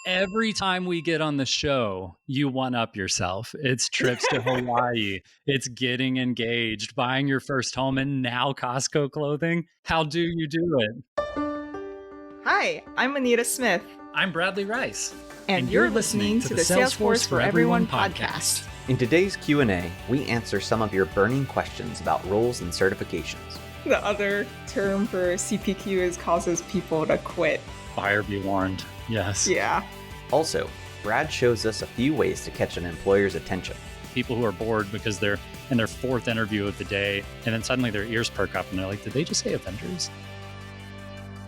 Every time we get on the show, you one up yourself. It's trips to Hawaii, it's getting engaged, buying your first home, and now Costco clothing. How do you do it? Hi, I'm Anita Smith. I'm Bradley Rice. And you're listening to the Salesforce for Everyone podcast. In today's Q&A, we answer some of your burning questions about roles and certifications. The other term for CPQ is causes people to quit. Buyer be warned. Yes. Yeah. Also, Brad shows us a few ways to catch an employer's attention. People who are bored because they're in their fourth interview of the day, and then suddenly their ears perk up and they're like, did they just say Avengers?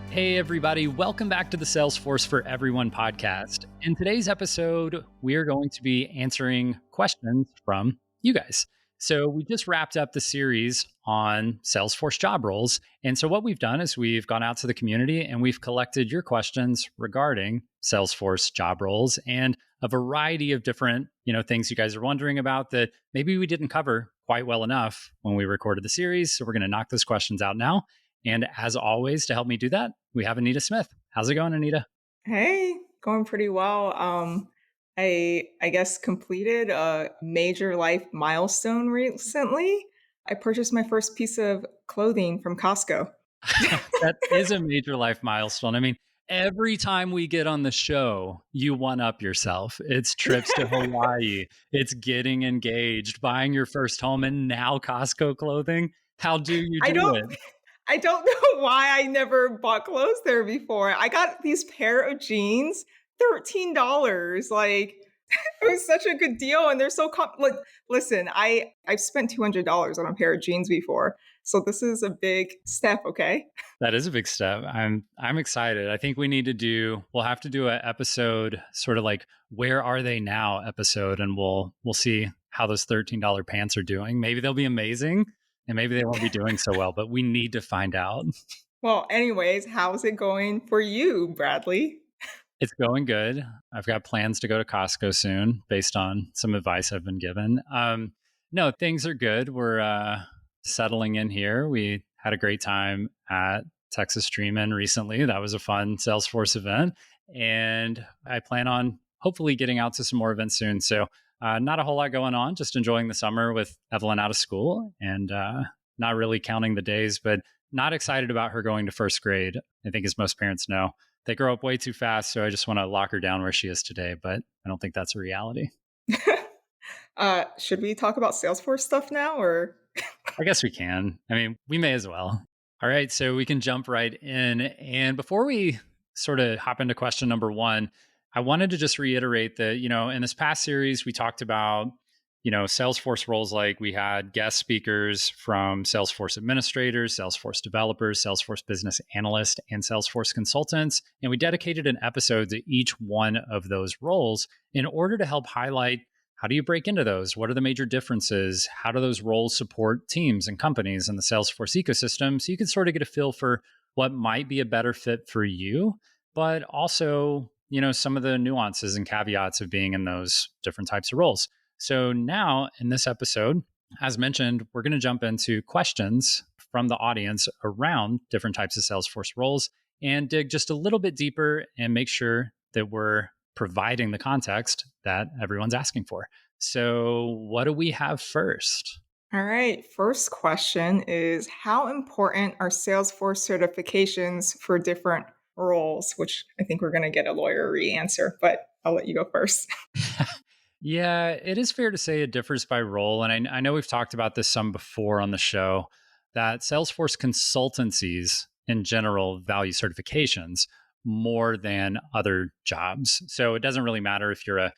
Hey, everybody. Welcome back to the Salesforce for Everyone podcast. In today's episode, we are going to be answering questions from you guys. So we just wrapped up the series on Salesforce job roles. And so what we've done is we've gone out to the community and we've collected your questions regarding Salesforce job roles and a variety of different, things you guys are wondering about that maybe we didn't cover quite well enough when we recorded the series. So we're going to knock those questions out now. And as always, to help me do that, we have Anita Smith. How's it going, Anita? Hey, going pretty well. I guess completed a major life milestone recently. I purchased my first piece of clothing from Costco. That is a major life milestone. I mean, every time we get on the show, you one up yourself. It's trips to Hawaii, it's getting engaged, buying your first home, and now Costco clothing. How do you do it? I don't know why I never bought clothes there before. I got these pair of jeans, $13. Like, it was such a good deal, and they're so listen, I've spent $200 on a pair of jeans before, so this is a big step. Okay, that is a big step. I'm excited. I think we'll have to do an episode, sort of like where are they now episode, and we'll see how those $13 pants are doing. Maybe they'll be amazing, and maybe they won't be doing so well, but we need to find out. Well, anyways, how's it going for you, Bradley? It's going good. I've got plans to go to Costco soon based on some advice I've been given. No, things are good. We're settling in here. We had a great time at Texas Dream-In recently. That was a fun Salesforce event. And I plan on hopefully getting out to some more events soon. So not a whole lot going on, just enjoying the summer with Evelyn out of school and not really counting the days, but not excited about her going to first grade. I think as most parents know, they grow up way too fast, so I just want to lock her down where she is today, but I don't think that's a reality. Should we talk about Salesforce stuff now, or? I guess we can. I mean, we may as well. All right, so we can jump right in. And before we sort of hop into question number one, I wanted to just reiterate that, in this past series, we talked about Salesforce roles. Like we had guest speakers from Salesforce administrators, Salesforce developers, Salesforce business analysts, and Salesforce consultants. And we dedicated an episode to each one of those roles in order to help highlight how do you break into those? What are the major differences? How do those roles support teams and companies in the Salesforce ecosystem? So you can sort of get a feel for what might be a better fit for you, but also, some of the nuances and caveats of being in those different types of roles. So now in this episode, as mentioned, we're going to jump into questions from the audience around different types of Salesforce roles and dig just a little bit deeper and make sure that we're providing the context that everyone's asking for. So what do we have first? All right. First question is, how important are Salesforce certifications for different roles? Which I think we're going to get a lawyery answer, but I'll let you go first. Yeah, it is fair to say it differs by role. And I know we've talked about this some before on the show, that Salesforce consultancies in general value certifications more than other jobs. So it doesn't really matter if you're a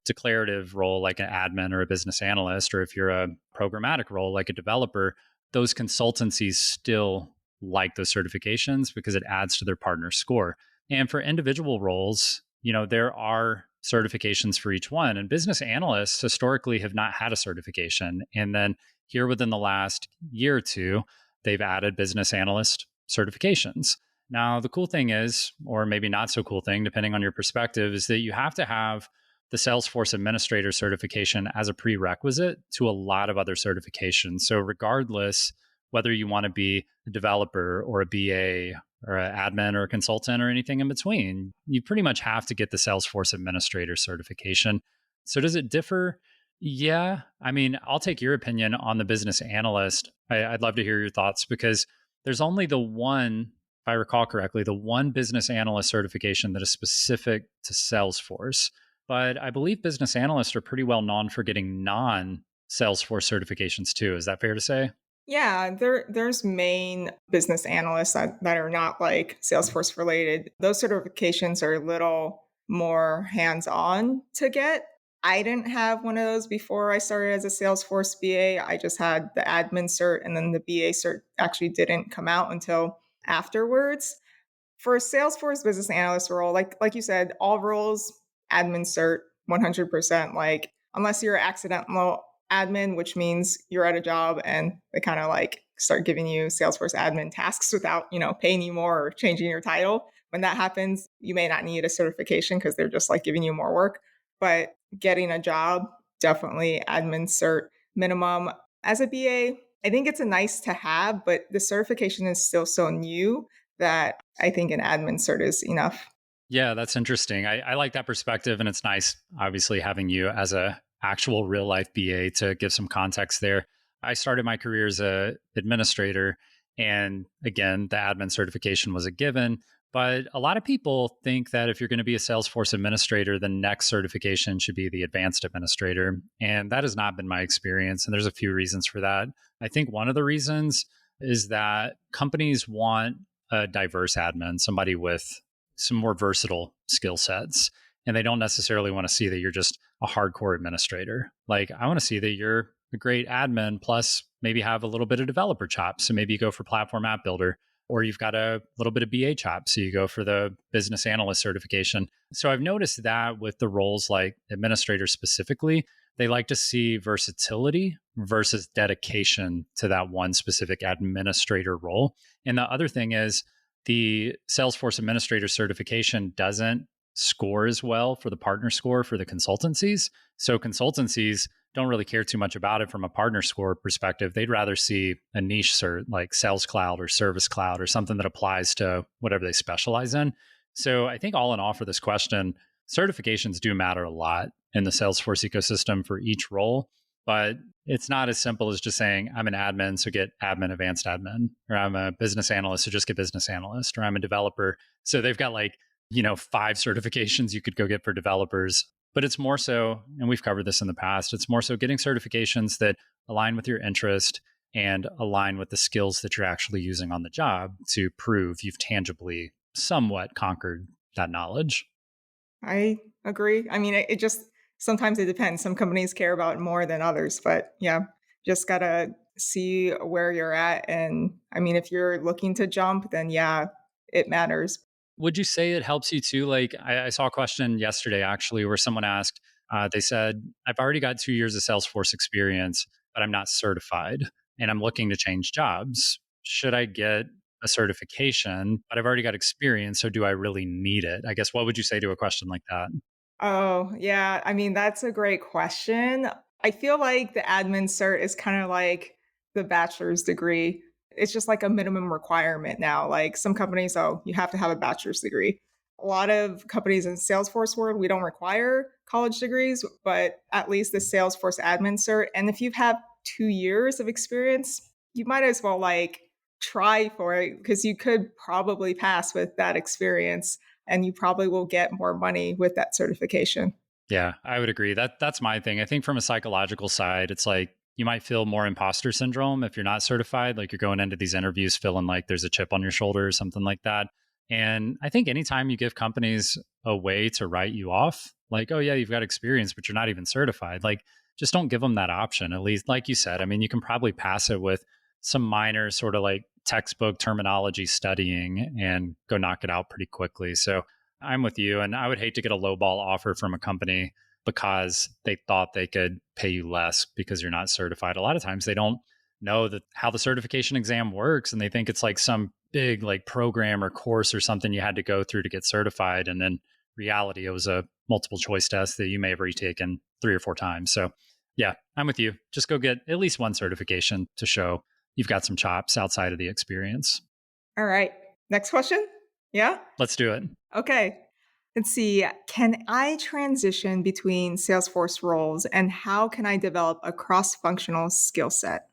declarative role like an admin or a business analyst, or if you're a programmatic role like a developer, those consultancies still like those certifications because it adds to their partner score. And for individual roles, there are certifications for each one. And business analysts historically have not had a certification. And then here within the last year or two, they've added business analyst certifications. Now, the cool thing is, or maybe not so cool thing, depending on your perspective, is that you have to have the Salesforce administrator certification as a prerequisite to a lot of other certifications. So regardless whether you want to be a developer or a BA or an admin or a consultant or anything in between. You pretty much have to get the Salesforce administrator certification. So does it differ? Yeah. I mean, I'll take your opinion on the business analyst. I'd love to hear your thoughts because there's only the one, if I recall correctly, the one business analyst certification that is specific to Salesforce. But I believe business analysts are pretty well known for getting non Salesforce certifications too. Is that fair to say? Yeah, there's main business analysts that are not like Salesforce related. Those certifications are a little more hands-on to get. I didn't have one of those before I started as a Salesforce BA. I just had the admin cert, and then the BA cert actually didn't come out until afterwards. For a Salesforce business analyst role, like you said, all roles, admin cert, 100%. Like, unless you're accidental admin, which means you're at a job and they kind of like start giving you Salesforce admin tasks without, paying you more or changing your title. When that happens, you may not need a certification because they're just like giving you more work. But getting a job, definitely admin cert minimum. As a BA, I think it's a nice to have, but the certification is still so new that I think an admin cert is enough. Yeah, that's interesting. I like that perspective, and it's nice, obviously, having you as a actual real life BA to give some context there. I started my career as a administrator, and again, the admin certification was a given. But a lot of people think that if you're going to be a Salesforce administrator, the next certification should be the advanced administrator, and that has not been my experience. And there's a few reasons for that. I think one of the reasons is that companies want a diverse admin, somebody with some more versatile skill sets. And they don't necessarily want to see that you're just a hardcore administrator. Like, I want to see that you're a great admin, plus maybe have a little bit of developer chops. So maybe you go for platform app builder, or you've got a little bit of BA chops. So you go for the business analyst certification. So I've noticed that with the roles like administrator specifically, they like to see versatility versus dedication to that one specific administrator role. And the other thing is, the Salesforce administrator certification doesn't score as well for the partner score for the consultancies. So consultancies don't really care too much about it from a partner score perspective. They'd rather see a niche cert like Sales Cloud or Service Cloud or something that applies to whatever they specialize in. So I think all in all for this question, certifications do matter a lot in the Salesforce ecosystem for each role. But it's not as simple as just saying, I'm an admin, so get admin, advanced admin, or I'm a business analyst, so just get business analyst, or I'm a developer. So they've got like, 5 certifications you could go get for developers. But it's more so, and we've covered this in the past, it's more so getting certifications that align with your interest and align with the skills that you're actually using on the job to prove you've tangibly somewhat conquered that knowledge. I agree. I mean, it just sometimes it depends. Some companies care about it more than others, but yeah, just gotta see where you're at. And I mean, if you're looking to jump, then yeah, it matters. Would you say it helps you too? Like, I saw a question yesterday actually where someone asked, they said, I've already got 2 years of Salesforce experience, but I'm not certified and I'm looking to change jobs. Should I get a certification? But I've already got experience. So do I really need it? I guess what would you say to a question like that? Oh, yeah. I mean, that's a great question. I feel like the admin cert is kind of like the bachelor's degree. It's just like a minimum requirement now. Like some companies, oh, you have to have a bachelor's degree. A lot of companies in Salesforce world, we don't require college degrees, but at least the Salesforce admin cert. And if you have 2 years of experience, you might as well like try for it because you could probably pass with that experience and you probably will get more money with that certification. Yeah, I would agree. That's my thing. I think from a psychological side, it's like you might feel more imposter syndrome if you're not certified. Like you're going into these interviews feeling like there's a chip on your shoulder or something like that. And I think anytime you give companies a way to write you off, like, oh yeah, you've got experience, but you're not even certified, like just don't give them that option. At least, like you said, I mean, you can probably pass it with some minor sort of like textbook terminology studying and go knock it out pretty quickly. So I'm with you. And I would hate to get a lowball offer from a company because they thought they could pay you less because you're not certified. A lot of times they don't know that how the certification exam works and they think it's like some big like program or course or something you had to go through to get certified. And then reality, it was a multiple choice test that you may have retaken 3 or 4 times. So yeah, I'm with you. Just go get at least one certification to show you've got some chops outside of the experience. All right. Next question? Yeah? Let's do it. Okay. Let's see. Can I transition between Salesforce roles and how can I develop a cross functional skill set?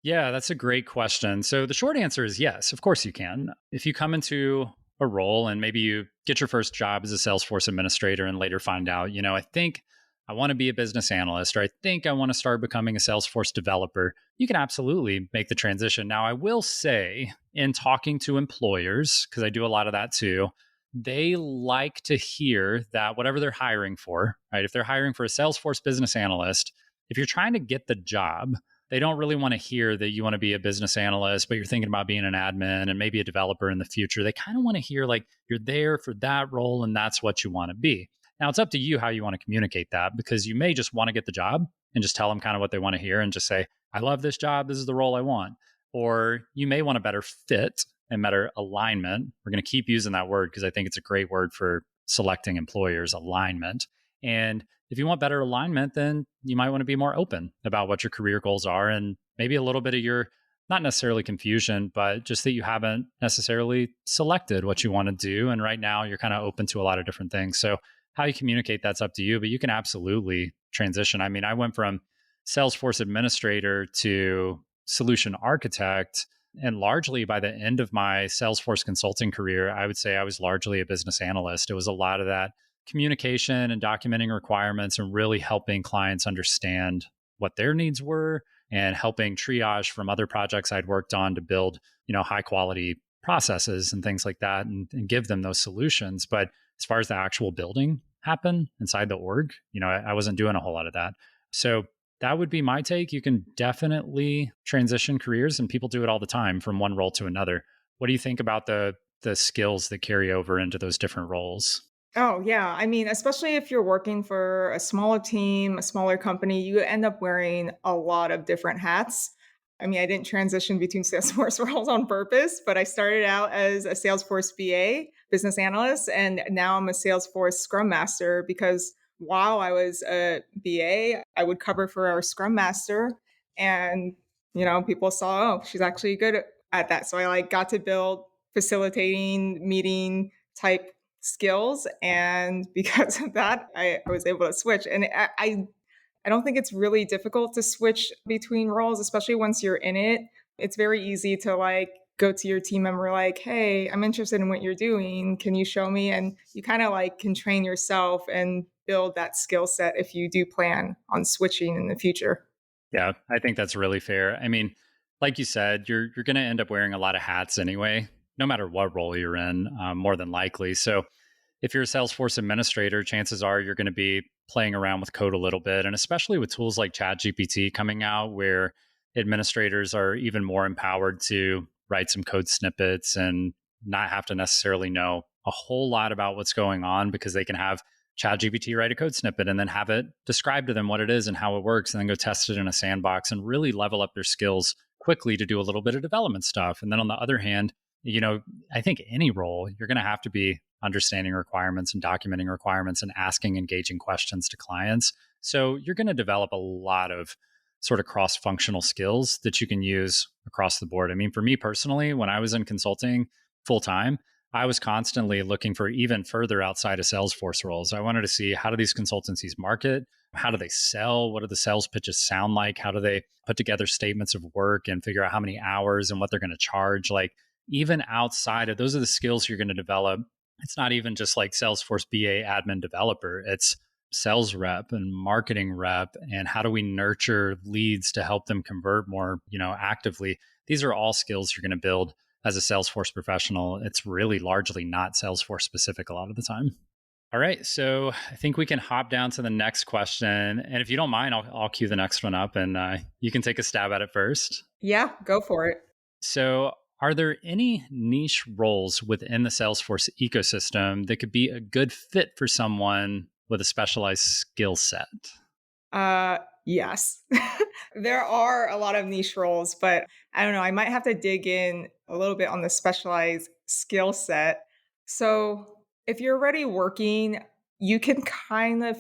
Yeah, that's a great question. So the short answer is yes, of course you can. If you come into a role and maybe you get your first job as a Salesforce administrator and later find out, I think I want to be a business analyst or I think I want to start becoming a Salesforce developer, you can absolutely make the transition. Now, I will say in talking to employers, because I do a lot of that too, they like to hear that whatever they're hiring for, right? If they're hiring for a Salesforce business analyst, if you're trying to get the job, they don't really want to hear that you want to be a business analyst, but you're thinking about being an admin and maybe a developer in the future. They kind of want to hear like you're there for that role and that's what you want to be. Now, it's up to you how you want to communicate that because you may just want to get the job and just tell them kind of what they want to hear and just say, I love this job. This is the role I want. Or you may want a better fit and better alignment. We're going to keep using that word because I think it's a great word for selecting employers, alignment. And if you want better alignment, then you might want to be more open about what your career goals are and maybe a little bit of your, not necessarily confusion, but just that you haven't necessarily selected what you want to do. And right now you're kind of open to a lot of different things. So how you communicate, that's up to you, but you can absolutely transition. I mean, I went from Salesforce administrator to solution architect. And largely by the end of my Salesforce consulting career, I would say I was largely a business analyst. It was a lot of that communication and documenting requirements and really helping clients understand what their needs were and helping triage from other projects I'd worked on to build, high quality processes and things like that and give them those solutions. But as far as the actual building happened inside the org, I wasn't doing a whole lot of that. So that would be my take. You can definitely transition careers and people do it all the time from one role to another. What do you think about the skills that carry over into those different roles? Oh, yeah. I mean, especially if you're working for a smaller team, a smaller company, you end up wearing a lot of different hats. I mean, I didn't transition between Salesforce roles on purpose, but I started out as a Salesforce BA, business analyst, and now I'm a Salesforce Scrum Master because while I was a BA, I would cover for our Scrum Master, and people saw, oh, she's actually good at that. So I got to build facilitating meeting type skills, and because of that I was able to switch, and I don't think it's really difficult to switch between roles, especially once you're in it. It's very easy to go to your team member like, hey, I'm interested in what you're doing, can you show me? And you kind of can train yourself and build that skill set if you do plan on switching in the future. Yeah, I think that's really fair. I mean, like you said, you're going to end up wearing a lot of hats anyway, no matter what role you're in, more than likely. So if you're a Salesforce administrator, chances are you're going to be playing around with code a little bit. And especially with tools like ChatGPT coming out, where administrators are even more empowered to write some code snippets and not have to necessarily know a whole lot about what's going on because they can have ChatGPT write a code snippet and then have it describe to them what it is and how it works and then go test it in a sandbox and really level up their skills quickly to do a little bit of development stuff. And then on the other hand, I think any role, you're going to have to be understanding requirements and documenting requirements and asking engaging questions to clients. So you're going to develop a lot of sort of cross-functional skills that you can use across the board. I mean, for me personally, when I was in consulting full time, I was constantly looking for even further outside of Salesforce roles. I wanted to see, how do these consultancies market? How do they sell? What do the sales pitches sound like? How do they put together statements of work and figure out how many hours and what they're going to charge? Like, even outside of those are the skills you're going to develop. It's not even just like Salesforce BA admin developer. It's sales rep and marketing rep and how do we nurture leads to help them convert more, actively. These are all skills you're going to build as a Salesforce professional. It's really largely not Salesforce specific a lot of the time. All right, so I think we can hop down to the next question. And if you don't mind, I'll cue the next one up and you can take a stab at it first. Yeah, go for it. So are there any niche roles within the Salesforce ecosystem that could be a good fit for someone with a specialized skill set? Yes. There are a lot of niche roles, but I don't know, I might have to dig in a little bit on the specialized skill set. So, if you're already working, you can kind of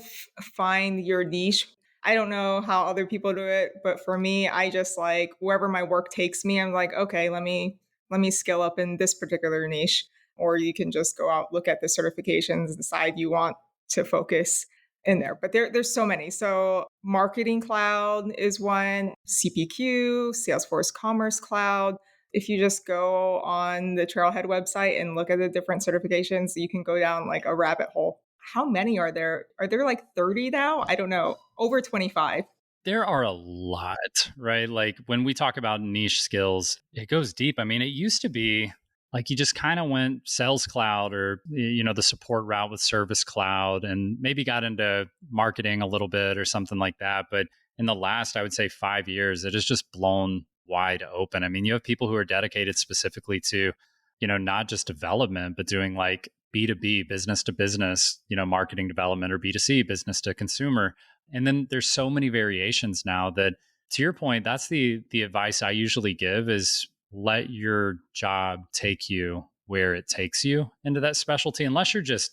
find your niche. I don't know how other people do it, but for me, I just wherever my work takes me, I'm like, okay, let me let me skill up in this particular niche. Or you can just go out, look at the certifications, and decide you want to focus in there. But there's so many. So Marketing Cloud is one, CPQ, Salesforce Commerce Cloud. If you just go on the Trailhead website and look at the different certifications, you can go down like a rabbit hole. How many are there? Are there like 30 now? I don't know. Over 25. There are a lot, right? Like when we talk about niche skills, it goes deep. I mean, it used to be like you just kind of went sales cloud or the support route with service cloud and maybe got into marketing a little bit or something like that. But in the last, I would say 5 years, it has just blown wide open. I mean, you have people who are dedicated specifically to, not just development, but doing like B2B, business to business, marketing development, or B2C, business to consumer. And then there's so many variations now that, to your point, that's the advice I usually give is let your job take you where it takes you into that specialty, unless you're just,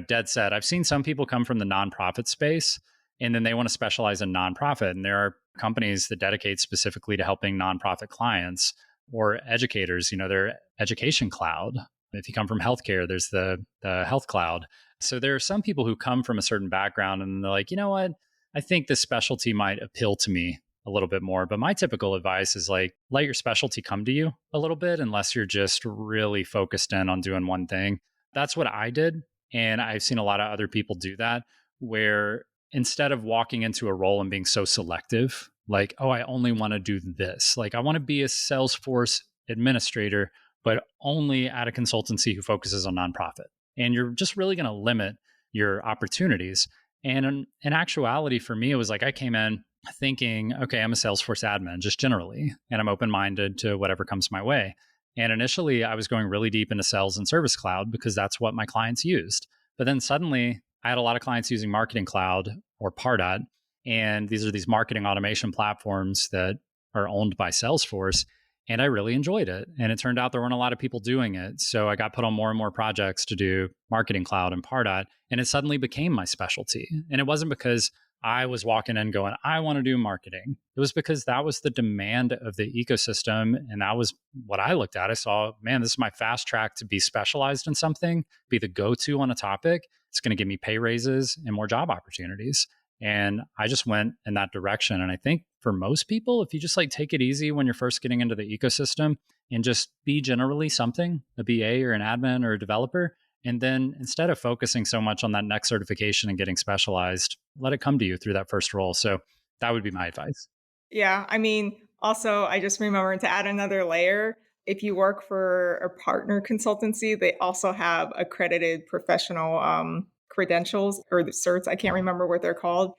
dead set. I've seen some people come from the nonprofit space and then they want to specialize in nonprofit. And there are companies that dedicate specifically to helping nonprofit clients or educators, their education cloud. If you come from healthcare, there's the health cloud. So there are some people who come from a certain background and they're like, you know what? I think this specialty might appeal to me a little bit more. But my typical advice is like, let your specialty come to you a little bit, unless you're just really focused in on doing one thing. That's what I did. And I've seen a lot of other people do that, where instead of walking into a role and being so selective, like, oh, I only want to do this. Like, I want to be a Salesforce administrator, but only at a consultancy who focuses on nonprofit. And you're just really going to limit your opportunities. And in actuality, for me, it was like I came in thinking, okay, I'm a Salesforce admin just generally, and I'm open-minded to whatever comes my way. And initially, I was going really deep into sales and service cloud because that's what my clients used. But then suddenly, I had a lot of clients using Marketing Cloud or Pardot. And these are these marketing automation platforms that are owned by Salesforce. And I really enjoyed it. And it turned out there weren't a lot of people doing it. So I got put on more and more projects to do Marketing Cloud and Pardot. And it suddenly became my specialty. And it wasn't because I was walking in going, I want to do marketing. It was because that was the demand of the ecosystem. And that was what I looked at. I saw, man, this is my fast track to be specialized in something, be the go-to on a topic. It's going to give me pay raises and more job opportunities. And I just went in that direction. And I think for most people, if you just like take it easy when you're first getting into the ecosystem and just be generally something, a BA or an admin or a developer, and then instead of focusing so much on that next certification and getting specialized, let it come to you through that first role. So that would be my advice. Yeah. I mean, also, I just remembered to add another layer. If you work for a partner consultancy, they also have accredited professional credentials or the certs. I can't remember what they're called.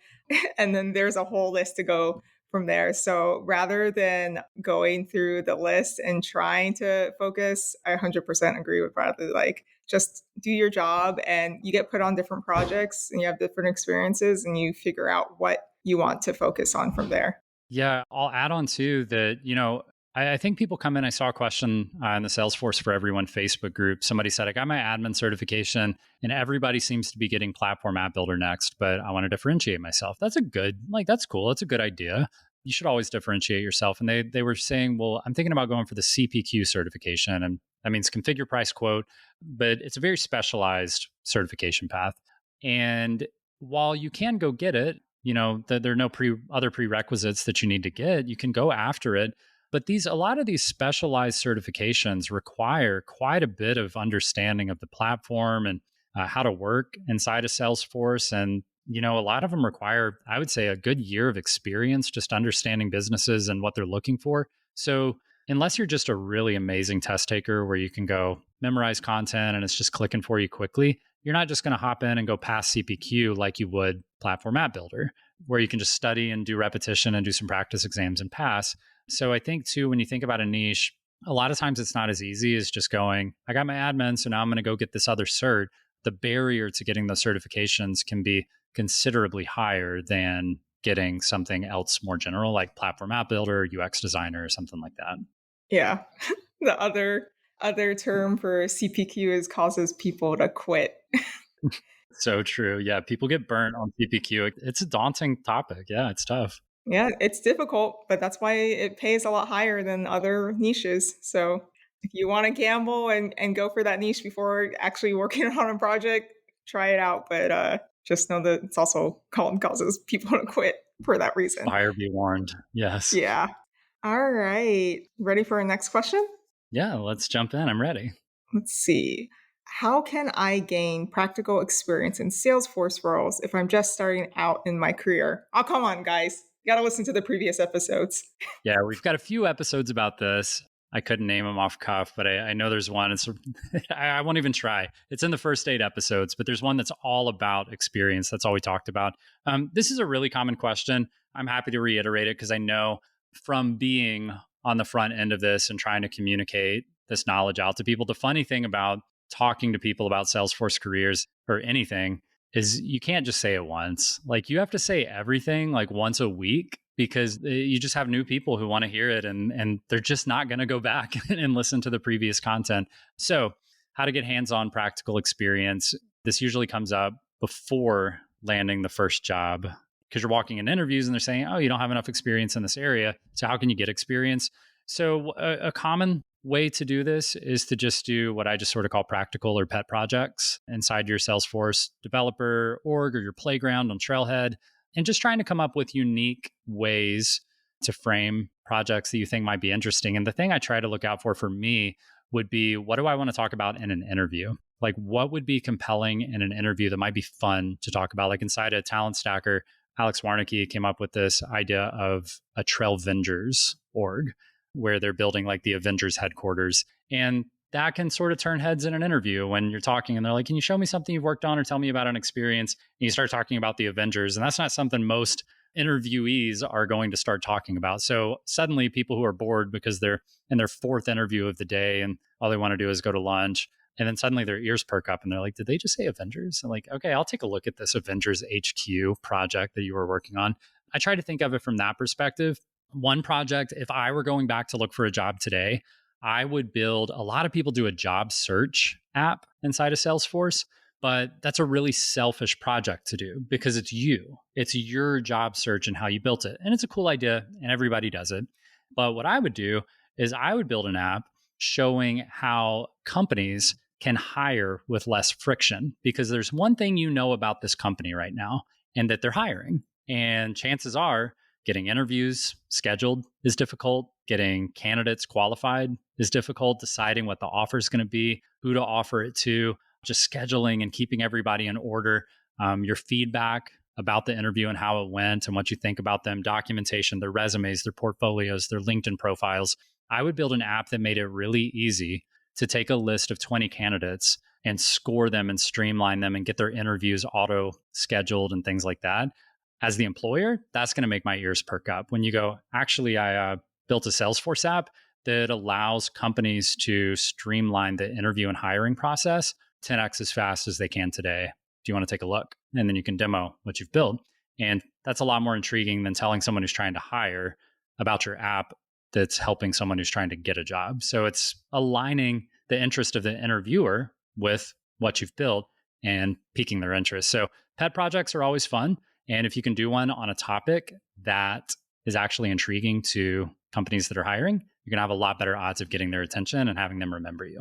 And then there's a whole list to go from there. So rather than going through the list and trying to focus, I 100% agree with Bradley. Like, just do your job and you get put on different projects and you have different experiences and you figure out what you want to focus on from there. Yeah, I'll add on too that, I think people come in. I saw a question in the Salesforce for Everyone Facebook group. Somebody said, I got my admin certification and everybody seems to be getting platform app builder next, but I want to differentiate myself. That's that's cool. That's a good idea. You should always differentiate yourself. And they were saying, well, I'm thinking about going for the CPQ certification. And that means configure, price, quote, but it's a very specialized certification path. And while you can go get it, there are no other prerequisites that you need to get, you can go after it. But a lot of these specialized certifications require quite a bit of understanding of the platform and how to work inside of Salesforce. And, a lot of them require, I would say, a good year of experience just understanding businesses and what they're looking for. So unless you're just a really amazing test taker where you can go memorize content and it's just clicking for you quickly, you're not just going to hop in and go past CPQ like you would platform app builder, where you can just study and do repetition and do some practice exams and pass. So I think too, when you think about a niche, a lot of times it's not as easy as just going, I got my admin, so now I'm going to go get this other cert. The barrier to getting those certifications can be considerably higher than getting something else more general, like platform app builder, UX designer, or something like that. Yeah. The other term for CPQ is causes people to quit. So true. Yeah. People get burnt on CPQ. It's a daunting topic. Yeah. It's tough. Yeah, it's difficult, but that's why it pays a lot higher than other niches. So If you want to gamble and go for that niche before actually working on a project, try it out. But just know that it's also causes people to quit for that reason. Buyer be warned. Yes. Yeah. All right. Ready for our next question? Yeah, let's jump in. I'm ready. Let's see. How can I gain practical experience in Salesforce roles if I'm just starting out in my career? Oh, come on, guys. You got to listen to the previous episodes. Yeah, we've got a few episodes about this. I couldn't name them off cuff, but I know there's one. It's I won't even try. It's in the first 8 episodes, but there's one that's all about experience. That's all we talked about. This is a really common question. I'm happy to reiterate it because I know from being on the front end of this and trying to communicate this knowledge out to people, the funny thing about talking to people about Salesforce careers or anything is you can't just say it once. Like you have to say everything like once a week because you just have new people who want to hear it and they're just not going to go back and listen to the previous content. So, how to get hands-on practical experience. This usually comes up before landing the first job because you're walking in interviews and they're saying, "Oh, you don't have enough experience in this area. So how can you get experience?" So, a common way to do this is to just do what I just sort of call practical or pet projects inside your Salesforce developer org or your playground on Trailhead, and just trying to come up with unique ways to frame projects that you think might be interesting. And the thing I try to look out for me would be, what do I want to talk about in an interview? Like what would be compelling in an interview that might be fun to talk about? Like inside a talent stacker, Alex Warnicki came up with this idea of a Trailvengers org where they're building like the Avengers headquarters. And that can sort of turn heads in an interview when you're talking and they're like, can you show me something you've worked on or tell me about an experience? And you start talking about the Avengers. And that's not something most interviewees are going to start talking about. So suddenly people who are bored because they're in their 4th interview of the day and all they want to do is go to lunch. And then suddenly their ears perk up and they're like, did they just say Avengers? I'm like, okay, I'll take a look at this Avengers HQ project that you were working on. I try to think of it from that perspective. One project, if I were going back to look for a job today, I would build, a lot of people do a job search app inside of Salesforce, but that's a really selfish project to do because it's you. It's your job search and how you built it. And it's a cool idea and everybody does it. But what I would do is I would build an app showing how companies can hire with less friction because there's one thing you know about this company right now and that they're hiring. And chances are getting interviews scheduled is difficult. Getting candidates qualified is difficult. Deciding what the offer is going to be, who to offer it to, just scheduling and keeping everybody in order. Your feedback about the interview and how it went and what you think about them, documentation, their resumes, their portfolios, their LinkedIn profiles. I would build an app that made it really easy to take a list of 20 candidates and score them and streamline them and get their interviews auto scheduled and things like that. As the employer, that's going to make my ears perk up. When you go, actually, I built a Salesforce app that allows companies to streamline the interview and hiring process 10x as fast as they can today. Do you want to take a look? And then you can demo what you've built. And that's a lot more intriguing than telling someone who's trying to hire about your app that's helping someone who's trying to get a job. So it's aligning the interest of the interviewer with what you've built and piquing their interest. So pet projects are always fun. And if you can do one on a topic that is actually intriguing to companies that are hiring, you're going to have a lot better odds of getting their attention and having them remember you.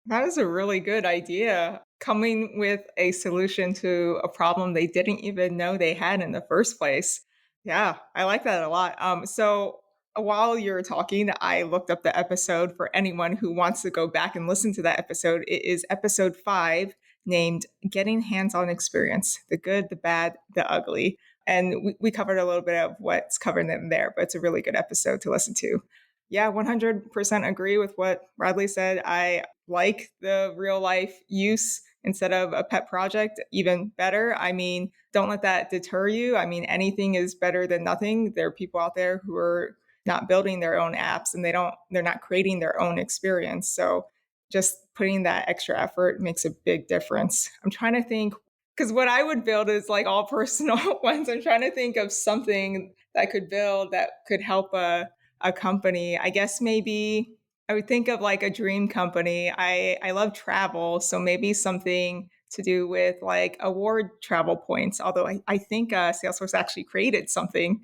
That is a really good idea. Coming with a solution to a problem they didn't even know they had in the first place. Yeah, I like that a lot. So while you're talking, I looked up the episode for anyone who wants to go back and listen to that episode. It is episode 5, named Getting Hands-On Experience, the Good, the Bad, the Ugly. And we covered a little bit of what's covered in there, but it's a really good episode to listen to. Yeah, 100% agree with what Bradley said. I like the real life use instead of a pet project even better. I mean, don't let that deter you. I mean, anything is better than nothing. There are people out there who are not building their own apps and they're not creating their own experience. So just putting that extra effort makes a big difference. I'm trying to think, because what I would build is like all personal ones. I'm trying to think of something that I could build that could help a company. I guess maybe I would think of like a dream company. I love travel. So maybe something to do with like award travel points. Although I think Salesforce actually created something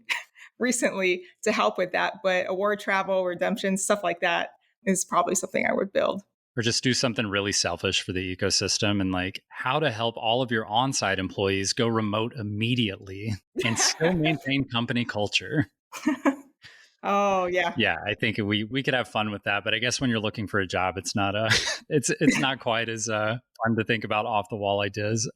recently to help with that. But award travel, redemption, stuff like that is probably something I would build. Or just do something really selfish for the ecosystem and like how to help all of your on-site employees go remote immediately and still maintain company culture. Oh, yeah. Yeah, I think we could have fun with that, but I guess when you're looking for a job, it's not it's not quite as fun to think about off the wall ideas.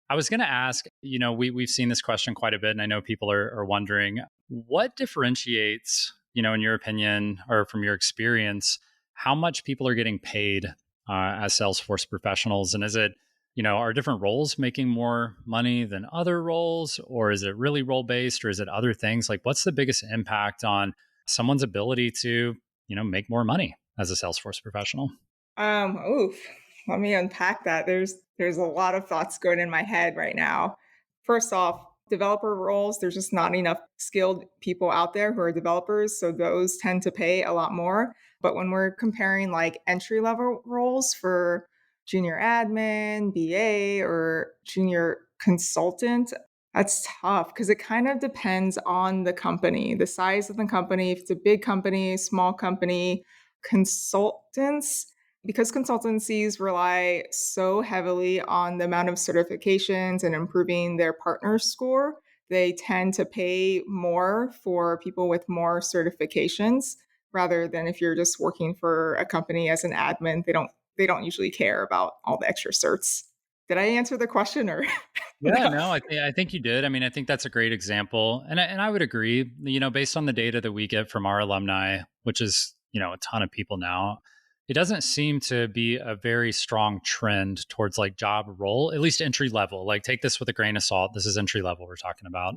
I was going to ask, we've seen this question quite a bit, and I know people are wondering what differentiates, in your opinion or from your experience, how much people are getting paid as Salesforce professionals, and is it, are different roles making more money than other roles, or is it really role based, or is it other things? Like, what's the biggest impact on someone's ability to, make more money as a Salesforce professional? Oof. Let me unpack that. There's a lot of thoughts going in my head right now. First off, developer roles, there's just not enough skilled people out there who are developers, so those tend to pay a lot more. But when we're comparing like entry level roles for junior admin, BA, or junior consultant, that's tough because it kind of depends on the company, the size of the company. If it's a big company, small company, consultants, because consultancies rely so heavily on the amount of certifications and improving their partner score, they tend to pay more for people with more certifications rather than if you're just working for a company as an admin. They don't usually care about all the extra certs. Did I answer the question or Yeah, no? no, I think you did. I mean, I think that's a great example, and I would agree. Based on the data that we get from our alumni, which is a ton of people now, it doesn't seem to be a very strong trend towards like job role, at least entry level. Like, take this with a grain of salt. This is entry level we're talking about.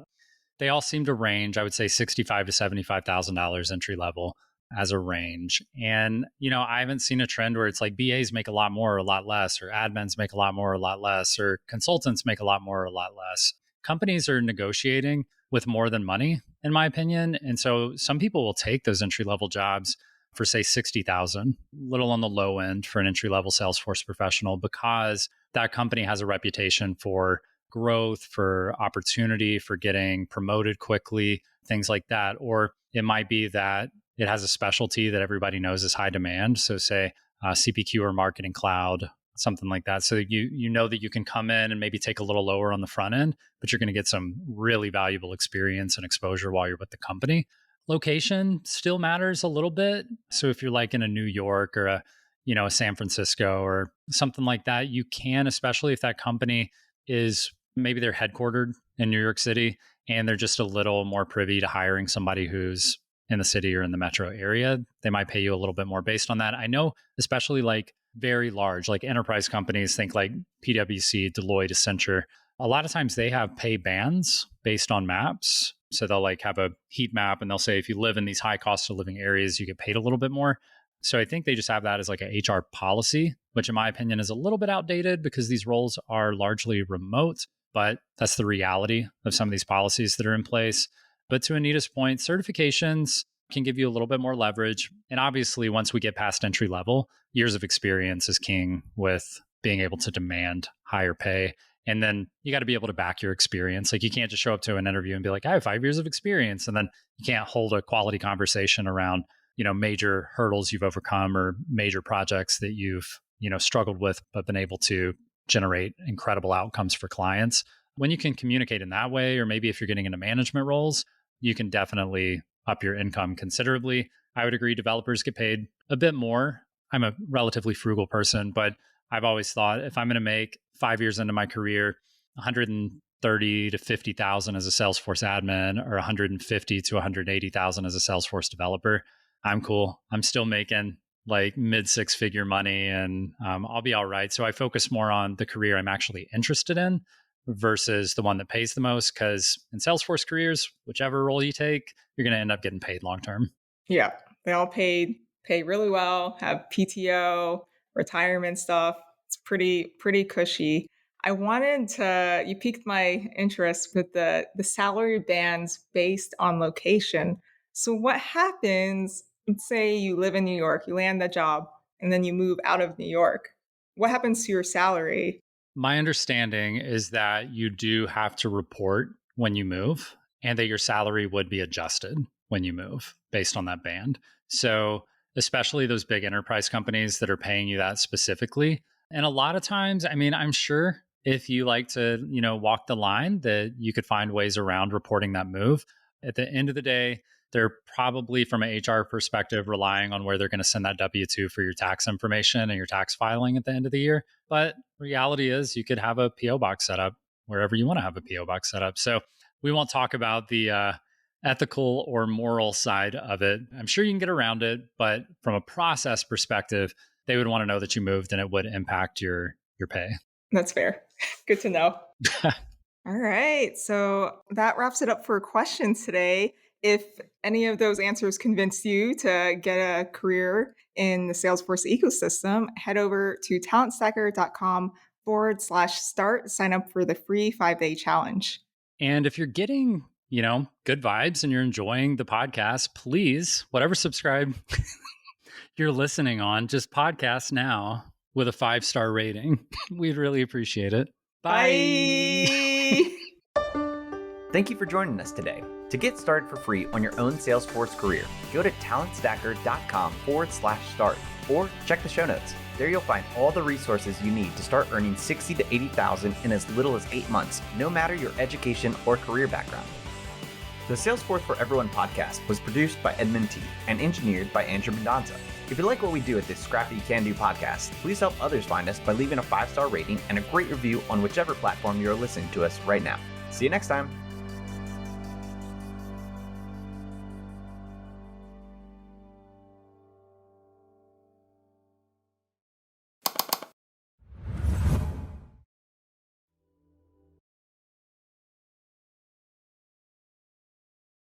They all seem to range, I would say, $65 to $75,000 entry level as a range. And, I haven't seen a trend where it's like BAs make a lot more or a lot less, or admins make a lot more or a lot less, or consultants make a lot more or a lot less. Companies are negotiating with more than money, in my opinion. And so some people will take those entry level jobs for say 60,000, little on the low end for an entry level Salesforce professional, because that company has a reputation for growth, for opportunity, for getting promoted quickly, things like that. Or it might be that it has a specialty that everybody knows is high demand. So say CPQ or marketing cloud, something like that. So you know that you can come in and maybe take a little lower on the front end, but you're going to get some really valuable experience and exposure while you're with the company. Location still matters a little bit. So if you're like in a New York or a San Francisco or something like that, you can, especially if that company is maybe they're headquartered in New York City and they're just a little more privy to hiring somebody who's in the city or in the metro area, they might pay you a little bit more based on that. I know, especially like very large, like enterprise companies, think like PwC, Deloitte, Accenture. A lot of times they have pay bands based on maps. So they'll like have a heat map and they'll say, if you live in these high cost of living areas, you get paid a little bit more. So I think they just have that as like a HR policy, which in my opinion is a little bit outdated because these roles are largely remote, but that's the reality of some of these policies that are in place. But to Anita's point, certifications can give you a little bit more leverage. And obviously, once we get past entry level, years of experience is king with being able to demand higher pay. And then you got to be able to back your experience. Like, you can't just show up to an interview and be like, I have 5 years of experience. And then you can't hold a quality conversation around, major hurdles you've overcome or major projects that you've, struggled with, but been able to generate incredible outcomes for clients. When you can communicate in that way, or maybe if you're getting into management roles, you can definitely up your income considerably. I would agree developers get paid a bit more. I'm a relatively frugal person, but I've always thought if I'm going to make 5 years into my career, 130 to 50,000 as a Salesforce admin, or 150 to 180,000 as a Salesforce developer, I'm cool. I'm still making like mid 6-figure money, and I'll be all right. So I focus more on the career I'm actually interested in versus the one that pays the most. Because in Salesforce careers, whichever role you take, you're going to end up getting paid long term. Yeah, they all pay really well, have PTO, retirement stuff. It's pretty cushy. I wanted to you piqued my interest with the salary bands based on location. So what happens, let's say you live in New York, you land that job, and then you move out of New York. What happens to your salary? My understanding is that you do have to report when you move, and that your salary would be adjusted when you move based on that band. So especially those big enterprise companies that are paying you that specifically. And a lot of times, I mean, I'm sure if you like to, walk the line, that you could find ways around reporting that move. At the end of the day, they're probably, from an HR perspective, relying on where they're going to send that W 2 for your tax information and your tax filing at the end of the year. But reality is, you could have a PO box set up wherever you want to have a PO box set up. So we won't talk about the ethical or moral side of it. I'm sure you can get around it, but from a process perspective, they would want to know that you moved and it would impact your pay. That's fair. Good to know. All right. So that wraps it up for questions today. If any of those answers convinced you to get a career in the Salesforce ecosystem, head over to talentstacker.com/start, sign up for the free 5-day challenge. And if you're getting, good vibes and you're enjoying the podcast, please, whatever subscribe you're listening on, just podcast now with a 5-star rating. We'd really appreciate it. Bye. Thank you for joining us today. To get started for free on your own Salesforce career, go to talentstacker.com/start or check the show notes. There you'll find all the resources you need to start earning $60,000 to $80,000 in as little as 8 months, no matter your education or career background. The Salesforce for Everyone podcast was produced by Edmund T. and engineered by Andrew Mendonza. If you like what we do at this scrappy can-do podcast, please help others find us by leaving a 5-star rating and a great review on whichever platform you're listening to us right now. See you next time.